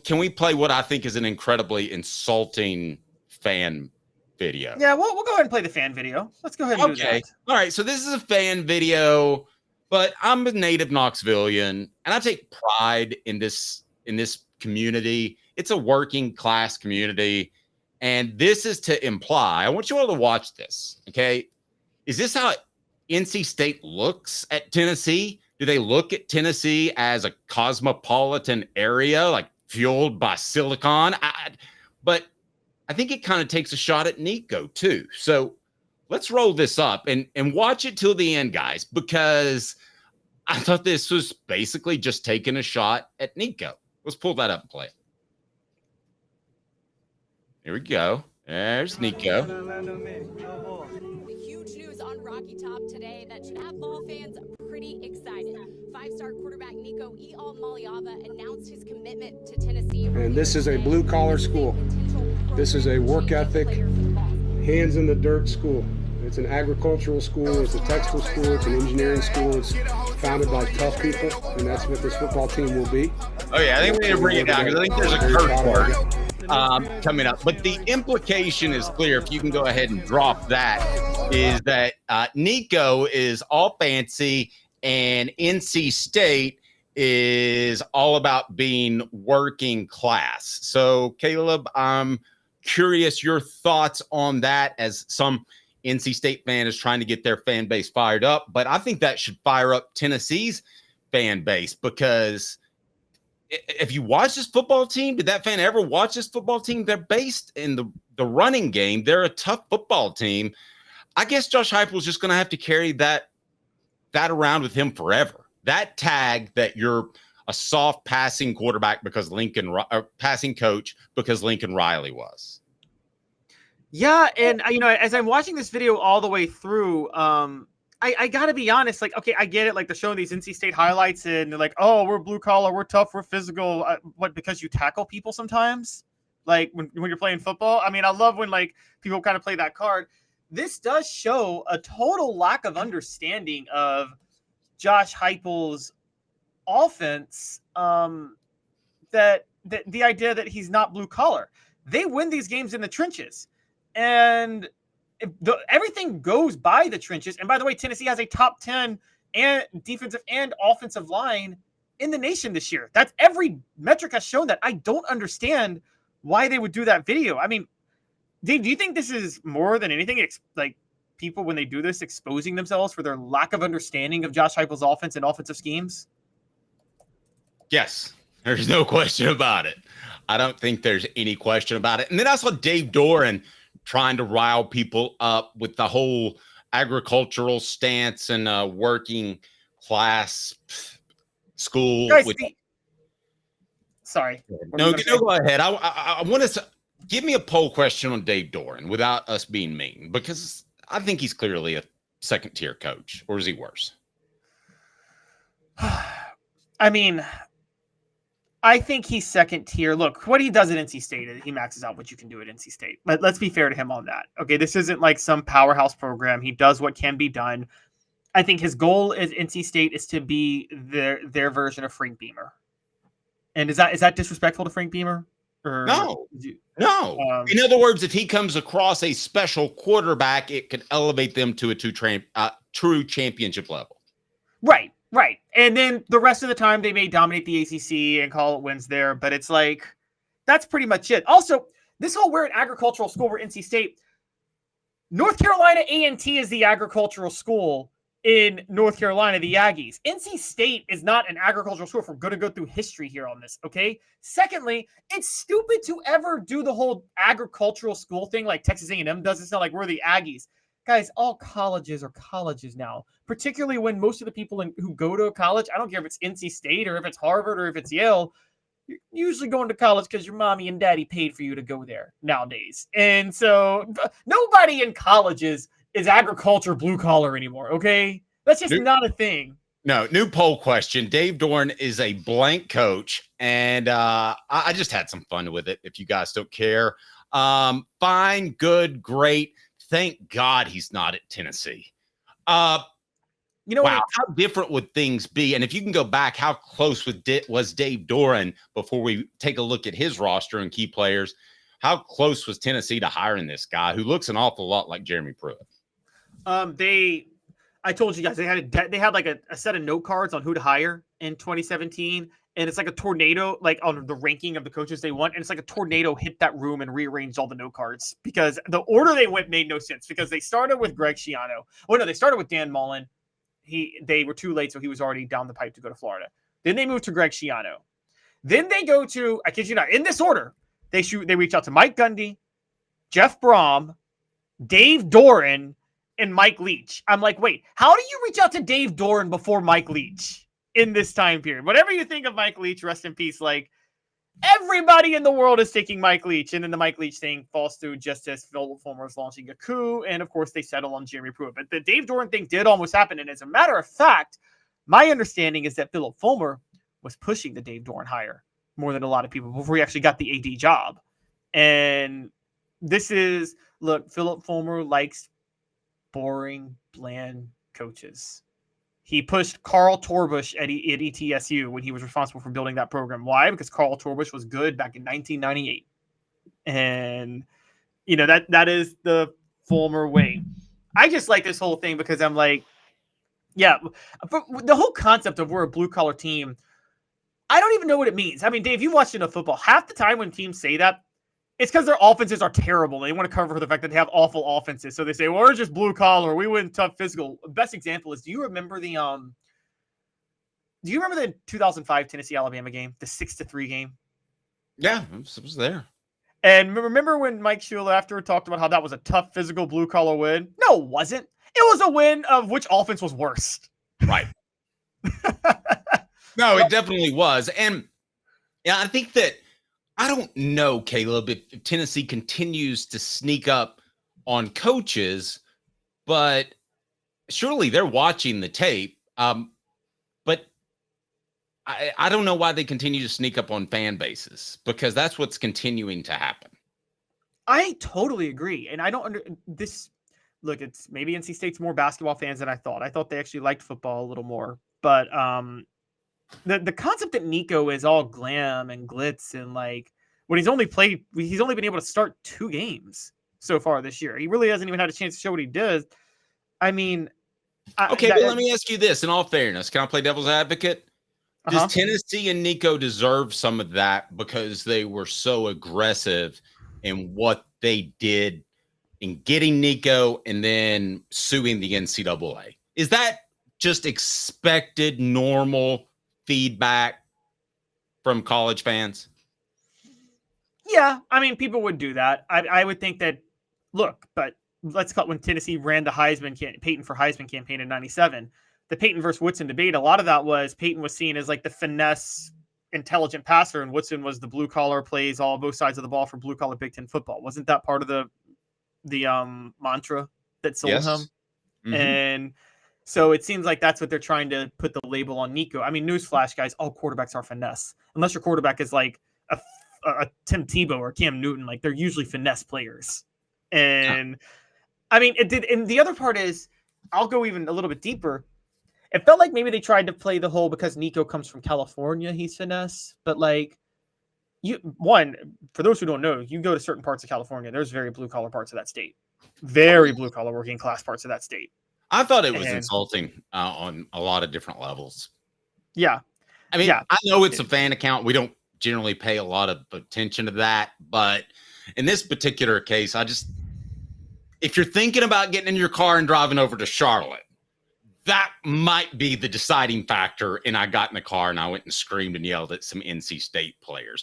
can we play what I think is an incredibly insulting fan video? Yeah, we'll go ahead and play the fan video. Let's go ahead and do that. All right. So this is a fan video, but I'm a native Knoxvillian, and I take pride in this community. It's a working class community, and this is to imply. I want you all to watch this. Okay, is this how NC State looks at Tennessee? Do they look at Tennessee as a cosmopolitan area, like fueled by silicon? But I think it kind of takes a shot at Nico too. So let's roll this up and watch it till the end, guys, because I thought this was basically just taking a shot at Nico. Let's pull that up and play it. Here we go. There's Nico. Huge news on Rocky Top today that should have Vol fans pretty excited. Five-star quarterback Nico Eberle announced his commitment to Tennessee. And this is a blue-collar school. This is a work ethic, hands in the dirt school. It's an agricultural school, it's a textile school, it's an engineering school. It's founded by tough people, and that's what this football team will be. Oh yeah, I think we need to bring it down because I think there's a curse word coming up. But the implication is clear. If you can go ahead and drop that, is that Nico is all fancy and NC State is all about being working class. So Caleb, I'm curious your thoughts on that, as some NC State fan is trying to get their fan base fired up, but I think that should fire up Tennessee's fan base, because if you watch this football team, did that fan ever watch this football team? They're based in the running game. They're a tough football team. I guess Josh Heupel's just going to have to carry that around with him forever. That tag that you're a soft passing quarterback because passing coach because Lincoln Riley was. Yeah, and as I'm watching this video all the way through, I gotta be honest. Like, okay, I get it. Like, they're showing these NC State highlights, and they're like, "Oh, we're blue collar, we're tough, we're physical." What? Because you tackle people sometimes, like when you're playing football. I mean, I love when like people kind of play that card. This does show a total lack of understanding of Josh Heupel's offense. That the idea that he's not blue collar. They win these games in the trenches. And everything goes by the trenches. And by the way, Tennessee has a top 10 and defensive and offensive line in the nation this year. That's every metric has shown that. I don't understand why they would do that video. I mean, Dave, do you think this is more than anything like people, when they do this, exposing themselves for their lack of understanding of Josh Heupel's offense and offensive schemes? Yes, there's no question about it. I don't think there's any question about it. And then I saw Dave Doran trying to rile people up with the whole agricultural stance and working class school. Guys, sorry. No, go ahead. I want to give me a poll question on Dave Doran without us being mean, because I think he's clearly a second-tier coach, or is he worse? I mean, I think he's second tier. Look, what he does at NC State, he maxes out what you can do at NC State. But let's be fair to him on that. Okay, this isn't like some powerhouse program. He does what can be done. I think his goal at NC State is to be their version of Frank Beamer. And is that disrespectful to Frank Beamer? Or no. In other words, if he comes across a special quarterback, it could elevate them to a true championship level. Right. And then the rest of the time, they may dominate the ACC and call it wins there. But it's like, that's pretty much it. Also, this whole we're an agricultural school, we're NC State. North Carolina A&T is the agricultural school in North Carolina, the Aggies. NC State is not an agricultural school if we're going to go through history here on this, okay? Secondly, it's stupid to ever do the whole agricultural school thing like Texas A&M does. It's not like we're the Aggies. Guys, all colleges are colleges now, particularly when most of the people who go to a college, I don't care if it's NC State or if it's Harvard or if it's Yale, you're usually going to college because your mommy and daddy paid for you to go there nowadays. And so nobody in colleges is agriculture blue collar anymore, okay? That's just not a thing. No, new poll question. Dave Doran is a blank coach, and I just had some fun with it, if you guys don't care. Fine, good, great. Thank God he's not at Tennessee. You know, wow, how different would things be? And if you can go back, how close was Dave Doran before we take a look at his roster and key players? How close was Tennessee to hiring this guy who looks an awful lot like Jeremy Pruitt? I told you guys they had like a set of note cards on who to hire in 2017, and it's like a tornado, like on the ranking of the coaches they want, and it's like a tornado hit that room and rearranged all the note cards because the order they went made no sense because they started with Greg Schiano. Oh no, they started with Dan Mullen. They were too late, so he was already down the pipe to go to Florida. Then they moved to Greg Schiano. Then they go to, I kid you not, in this order, they reach out to Mike Gundy, Jeff Brom, Dave Doran, and Mike Leach. I'm like, wait, how do you reach out to Dave Doran before Mike Leach in this time period? Whatever you think of Mike Leach, rest in peace. Like, everybody in the world is taking Mike Leach, and then the Mike Leach thing falls through just as Phil Fulmer is launching a coup, and of course they settle on Jeremy Pruitt. But the Dave Doran thing did almost happen, and as a matter of fact, my understanding is that Philip Fulmer was pushing the Dave Doran hire more than a lot of people before he actually got the AD job. And look, Philip Fulmer likes boring, bland coaches. He pushed Carl Torbush at ETSU when he was responsible for building that program. Why? Because Carl Torbush was good back in 1998. And, you know, that is the Fulmer way. I just like this whole thing because I'm like, yeah, the whole concept of we're a blue-collar team, I don't even know what it means. I mean, Dave, you watched enough football. Half the time when teams say that, it's because their offenses are terrible. They want to cover for the fact that they have awful offenses. So they say, well, we're just blue collar. We win tough physical. Best example is, do you remember the 2005 Tennessee-Alabama game, the 6-3 game? Yeah, it was there. And remember when Mike Shula after talked about how that was a tough physical blue collar win? No, it wasn't. It was a win of which offense was worse. Right. No, it definitely was. And yeah, I think that, I don't know, Caleb, if Tennessee continues to sneak up on coaches, but surely they're watching the tape. But I don't know why they continue to sneak up on fan bases, because that's what's continuing to happen. I totally agree. And I don't this. Look, it's maybe NC State's more basketball fans than I thought. I thought they actually liked football a little more. But the concept that Nico is all glam and glitz and like when he's only been able to start 2 games so far this year. He really hasn't even had a chance to show what he does. I mean, okay, but let me ask you this in all fairness. Can I play devil's advocate? Does Tennessee and Nico deserve some of that because they were so aggressive in what they did in getting Nico and then suing the NCAA? Is that just expected, normal feedback from college fans? Yeah, I mean, people would do that. I would think that, look, but let's cut when Tennessee ran the Peyton for Heisman campaign in 97, the Peyton versus Woodson debate, a lot of that was Peyton was seen as like the finesse, intelligent passer, and Woodson was the blue collar, plays both sides of the ball for blue collar Big Ten football. Wasn't that part of the mantra that sold him? Mm-hmm. And so it seems like that's what they're trying to put the label on Nico. I mean, newsflash, guys, all quarterbacks are finesse. Unless your quarterback is like a Tim Tebow or Cam Newton, like they're usually finesse players. And I mean, it did. And the other part is, I'll go even a little bit deeper. It felt like maybe they tried to play the whole because Nico comes from California, he's finesse. But like, for those who don't know, you go to certain parts of California, there's very blue collar parts of that state, very blue collar working class parts of that state. I thought it was insulting on a lot of different levels. Yeah. I mean, I know it's a fan account. We don't generally pay a lot of attention to that. But in this particular case, if you're thinking about getting in your car and driving over to Charlotte, that might be the deciding factor. And I got in the car and I went and screamed and yelled at some NC State players.